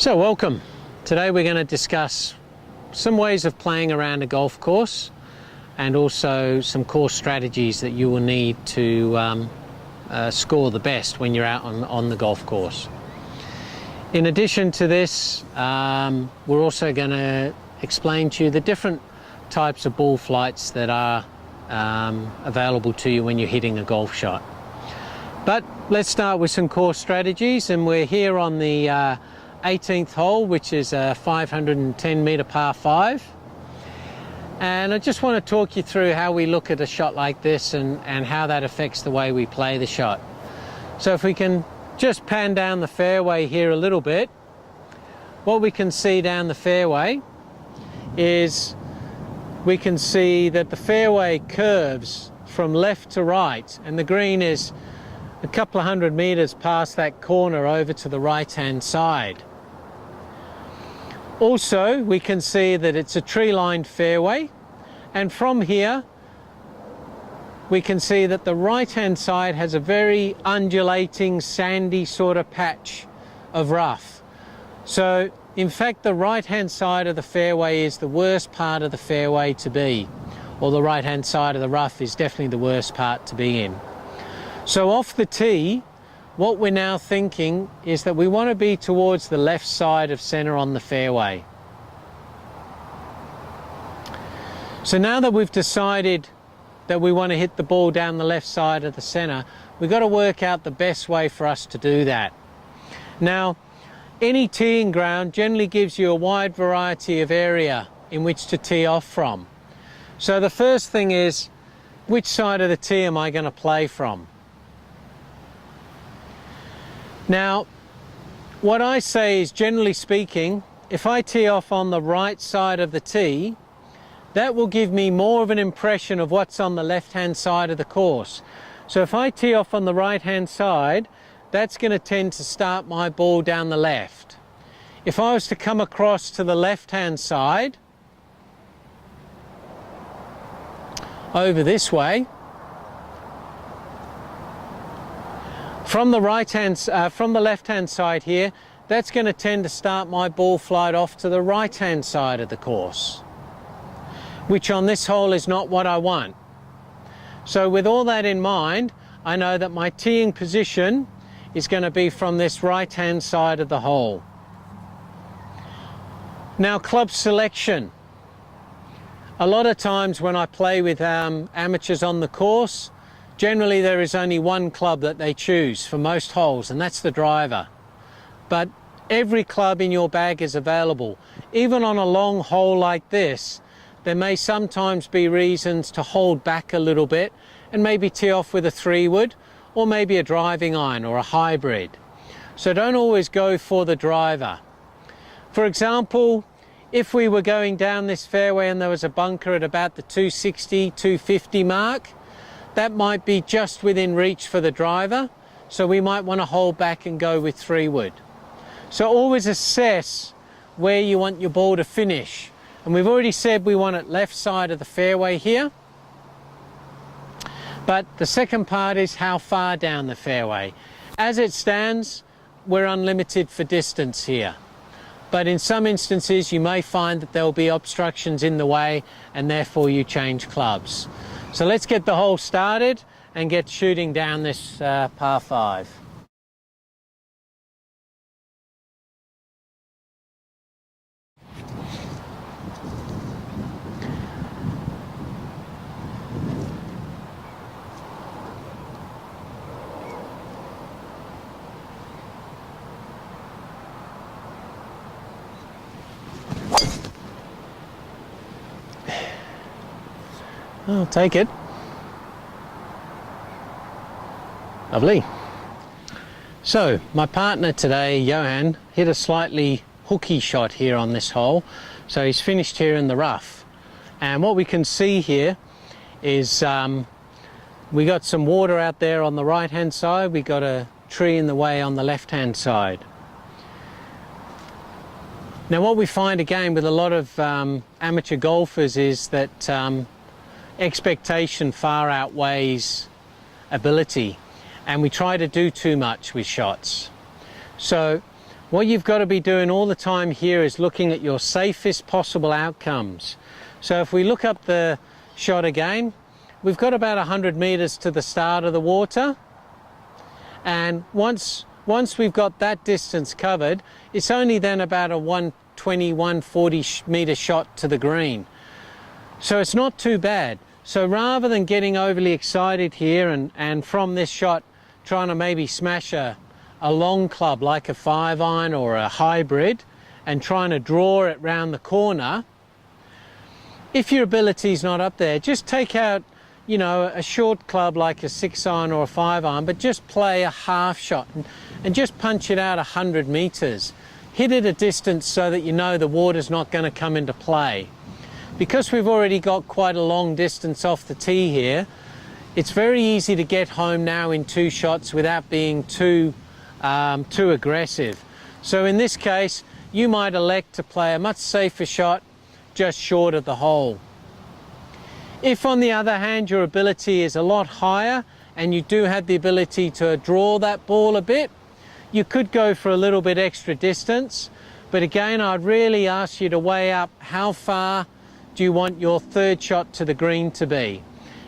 So welcome. Today we're going to discuss some ways of playing around a golf course and also some course strategies that you will need to score the best when you're out on the golf course. In addition to this, we're also going to explain to you the different types of ball flights that are available to you when you're hitting a golf shot. But let's start with some course strategies, and we're here on the 18th hole, which is a 510 metre par 5. And I just want to talk you through how we look at a shot like this and how that affects the way we play the shot. So if we can just pan down the fairway here a little bit, what we can see down the fairway is we can see that the fairway curves from left to right, and the green is a couple of hundred metres past that corner over to the right-hand side. Also, we can see that it's a tree-lined fairway, and from here we can see that the right-hand side has a very undulating, sandy sort of patch of rough. So, in fact, the right-hand side of the fairway is the worst part of the fairway to be, or the right-hand side of the rough is definitely the worst part to be in. So off the tee, what we're now thinking is that we want to be towards the left side of centre on the fairway. So now that we've decided that we want to hit the ball down the left side of the centre, we've got to work out the best way for us to do that. Now, any teeing ground generally gives you a wide variety of area in which to tee off from. So the first thing is, which side of the tee am I going to play from? Now, what I say is, generally speaking, if I tee off on the right side of the tee, that will give me more of an impression of what's on the left-hand side of the course. So if I tee off on the right-hand side, that's going to tend to start my ball down the left. If I was to come across to the left-hand side, over this way, from the left-hand side here, that's going to tend to start my ball flight off to the right-hand side of the course, which on this hole is not what I want. So with all that in mind, I know that my teeing position is going to be from this right-hand side of the hole. Now, club selection. A lot of times when I play with amateurs on the course, generally there is only one club that they choose for most holes, and that's the driver. But every club in your bag is available. Even on a long hole like this, there may sometimes be reasons to hold back a little bit and maybe tee off with a 3-wood or maybe a driving iron or a hybrid. So don't always go for the driver. For example, if we were going down this fairway and there was a bunker at about the 260, 250 mark, that might be just within reach for the driver, so we might want to hold back and go with 3-wood. So always assess where you want your ball to finish. And we've already said we want it left side of the fairway here. But the second part is how far down the fairway. As it stands, we're unlimited for distance here. But in some instances, you may find that there will be obstructions in the way, and therefore you change clubs. So let's get the hole started and get shooting down this par 5. I'll take it. Lovely. So my partner today, Johan, hit a slightly hooky shot here on this hole. So he's finished here in the rough. And what we can see here is we got some water out there on the right hand side. We got a tree in the way on the left hand side. Now what we find again with a lot of amateur golfers is that expectation far outweighs ability, and we try to do too much with shots. So What you've got to be doing all the time here is looking at your safest possible outcomes. So if we look up the shot again, we've got about 100 meters to the start of the water, and once we've got that distance covered, it's only then about a 120, 140 meter shot to the green. So it's not too bad. So rather than getting overly excited here and from this shot trying to maybe smash a long club like a 5-iron or a hybrid and trying to draw it round the corner, if your ability's not up there, just take out, you know, a short club like a 6-iron or a 5-iron, but just play a half shot and just punch it out 100 meters. Hit it a distance so that you know the water's not going to come into play. Because we've already got quite a long distance off the tee here, it's very easy to get home now in 2 shots without being too aggressive. So in this case, you might elect to play a much safer shot just short of the hole. If on the other hand your ability is a lot higher and you do have the ability to draw that ball a bit, you could go for a little bit extra distance, but again I'd really ask you to weigh up how far do you want your third shot to the green to be.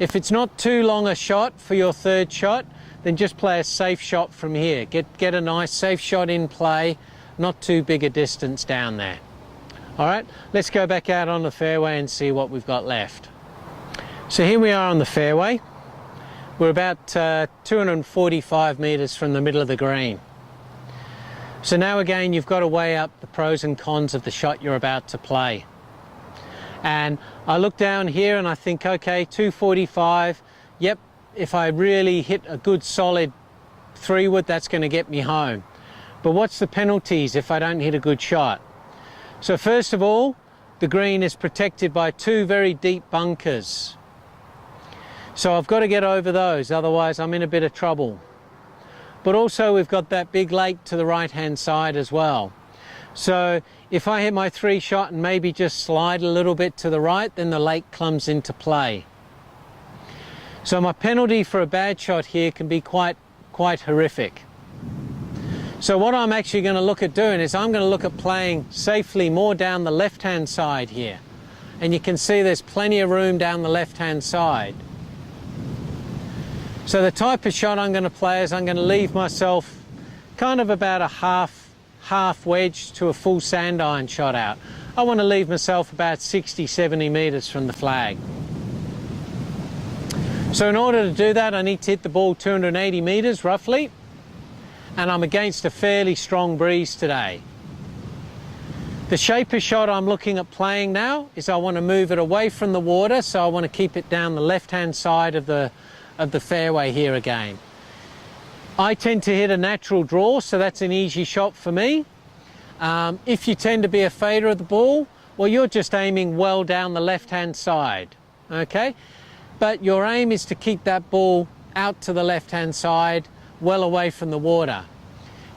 If it's not too long a shot for your third shot, then just play a safe shot from here. Get a nice safe shot in play, not too big a distance down there. All right, let's go back out on the fairway and see what we've got left. So here we are on the fairway. We're about 245 meters from the middle of the green. So now again, you've got to weigh up the pros and cons of the shot you're about to play. And I look down here and I think, okay, 245, yep, if I really hit a good solid 3-wood, that's going to get me home. But what's the penalties if I don't hit a good shot? So first of all, the green is protected by 2 very deep bunkers. So I've got to get over those, otherwise I'm in a bit of trouble. But also we've got that big lake to the right-hand side as well. So if I hit my 3 shot and maybe just slide a little bit to the right, then the lake comes into play. So my penalty for a bad shot here can be quite horrific. So what I'm actually going to look at doing is I'm going to look at playing safely more down the left-hand side here. And you can see there's plenty of room down the left-hand side. So the type of shot I'm going to play is I'm going to leave myself kind of about a half wedge to a full sand iron shot out. I want to leave myself about 60, 70 meters from the flag. So in order to do that, I need to hit the ball 280 meters roughly, and I'm against a fairly strong breeze today. The shape of shot I'm looking at playing now is I want to move it away from the water, so I want to keep it down the left-hand side of the fairway here again. I tend to hit a natural draw, so that's an easy shot for me. If you tend to be a fader of the ball, well, you're just aiming well down the left-hand side, okay? But your aim is to keep that ball out to the left-hand side, well away from the water.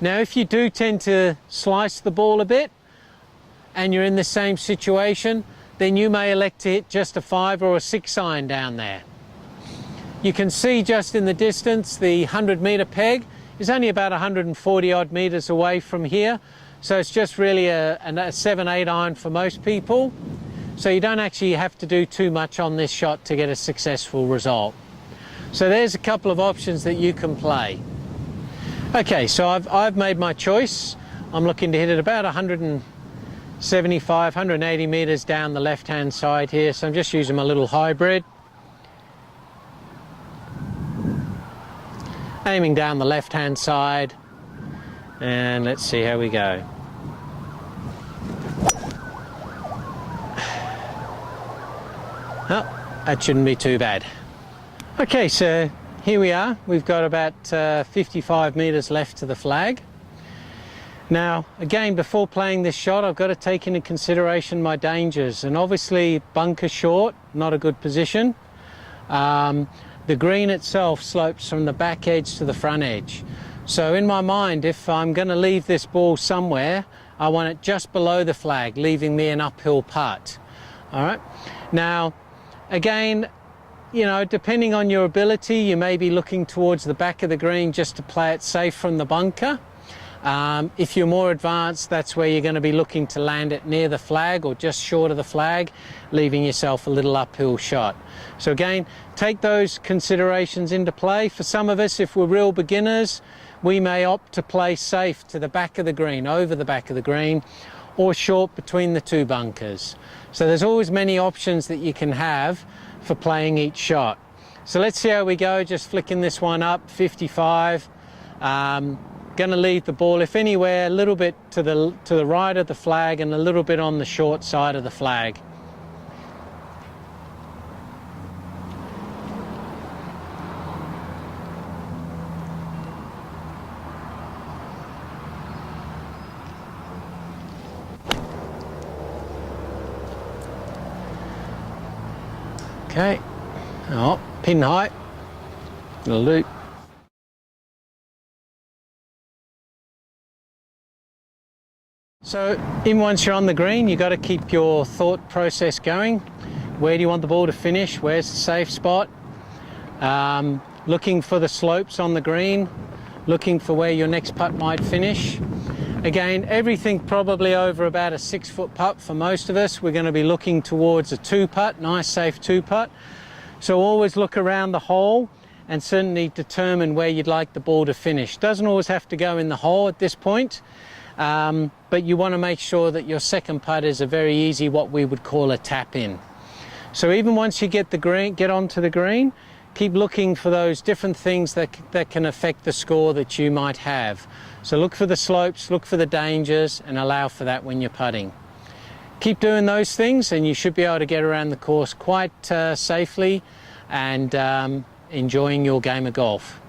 Now, if you do tend to slice the ball a bit, and you're in the same situation, then you may elect to hit just a 5 or a 6-iron down there. You can see just in the distance, the 100-meter peg is only about 140 odd meters away from here. So it's just really a 7-8 iron for most people. So you don't actually have to do too much on this shot to get a successful result. So there's a couple of options that you can play. Okay, so I've made my choice. I'm looking to hit it about 175, 180 meters down the left-hand side here. So I'm just using my little hybrid. Aiming down the left-hand side, and let's see how we go. Oh, that shouldn't be too bad. Okay, so here we are. We've got about 55 meters left to the flag. Now, again, before playing this shot, I've got to take into consideration my dangers, and obviously bunker short, not a good position. The green itself slopes from the back edge to the front edge. So in my mind, if I'm going to leave this ball somewhere, I want it just below the flag, leaving me an uphill putt. All right. Now, again, you know, depending on your ability, you may be looking towards the back of the green just to play it safe from the bunker. If you're more advanced, that's where you're going to be looking to land it near the flag or just short of the flag, leaving yourself a little uphill shot. So again, take those considerations into play. For some of us, if we're real beginners, we may opt to play safe to the back of the green, over the back of the green, or short between the two bunkers. So there's always many options that you can have for playing each shot. So let's see how we go, just flicking this one up, 55. Going to leave the ball, if anywhere, a little bit to the right of the flag and a little bit on the short side of the flag. Okay, oh, pin height, little loop. So once you're on the green, you've got to keep your thought process going. Where do you want the ball to finish? Where's the safe spot? Looking for the slopes on the green, looking for where your next putt might finish. Again, everything probably over about a 6-foot putt for most of us. We're going to be looking towards a 2-putt, nice safe 2-putt. So always look around the hole and certainly determine where you'd like the ball to finish. Doesn't always have to go in the hole at this point, but you want to make sure that your second putt is a very easy, what we would call a tap in. So even once you get onto the green, keep looking for those different things that can affect the score that you might have. So look for the slopes, look for the dangers, and allow for that when you're putting. Keep doing those things and you should be able to get around the course quite safely and enjoying your game of golf.